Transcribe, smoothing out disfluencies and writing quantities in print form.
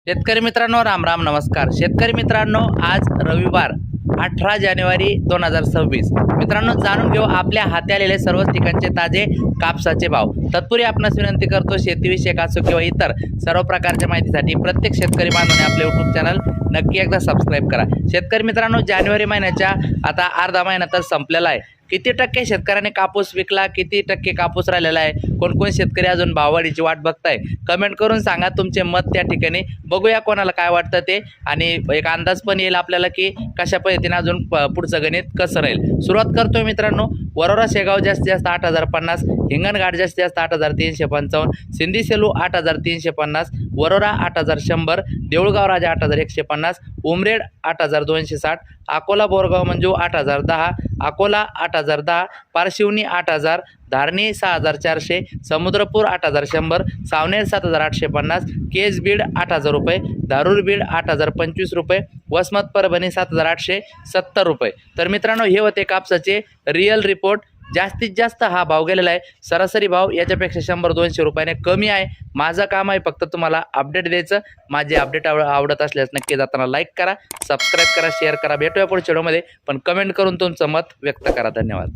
शेतकरी मित्रांनो, राम राम, नमस्कार. शेतकरी मित्रांनो, आज रविवार 18 जानेवारी 2026. मित्रांनो, जाणून घेऊ आपल्या हाती आलेले सर्वच ठिकाणचे ताजे कापसाचे भाव. तत्पूर्वी आपणास विनंती करतो, शेतीविषयक असो किंवा इतर सर्व प्रकारच्या माहितीसाठी प्रत्येक शेतकरी बांधवाने आपले यूट्यूब चॅनल नक्की एकदा सबस्क्राईब करा. शेतकरी मित्रांनो, जानेवारी महिन्याच्या आता अर्धा महिना तर संपलेला आहे. किती टक्के शेतकऱ्याने कापूस विकला, किती टक्के कापूस राहिलेला आहे, कोण शेतकरी अजून भाववाढीची वाट बघताय, कमेंट करून सांगा तुमचे मत त्या ठिकाणी. बघूया कोणाला काय वाटतं ते, आणि एक अंदाज पण येईल आपल्याला की कशा पद्धतीने अजून पुढचं गणित कसं राहील. सुरुवात करतोय मित्रांनो. वरोरा शेगाव जास्तीत जास्त 8,050, हिंगणघाट जास्तीत जास्त 8,355, सिंधी सेलू 8,350, वरोरा 8,100, देऊळगाव राजा 8,150, उमरेड 8,260, अकोला बोरगाव मंजू 8,010, अकोला 8,010, पारशिवनी 8,000, धारणी 6,400, समुद्रपूर 8,100, सावनेर 7,850, केज बीड 8,000 रुपये, धारूर बीड 8,025 रुपये, वसमत परभणी 7,870 रुपये. तर मित्रांनो, हे होते कापसाचे रिअल रिपोर्ट. जास्तीत जास्त हा भाव गेलेला आहे. सरासरी भाव याच्यापेक्षा 100-200 रुपयाने कमी आहे. माझं काम आहे फक्त तुम्हाला अपडेट द्यायचं. माझे अपडेट आवडत असल्यास नक्की जाताना लाईक करा, सबस्क्राईब करा, शेअर करा. भेटूया पुढच्या व्हिडिओमध्ये, पण कमेंट करून तुमचं मत व्यक्त करा. धन्यवाद.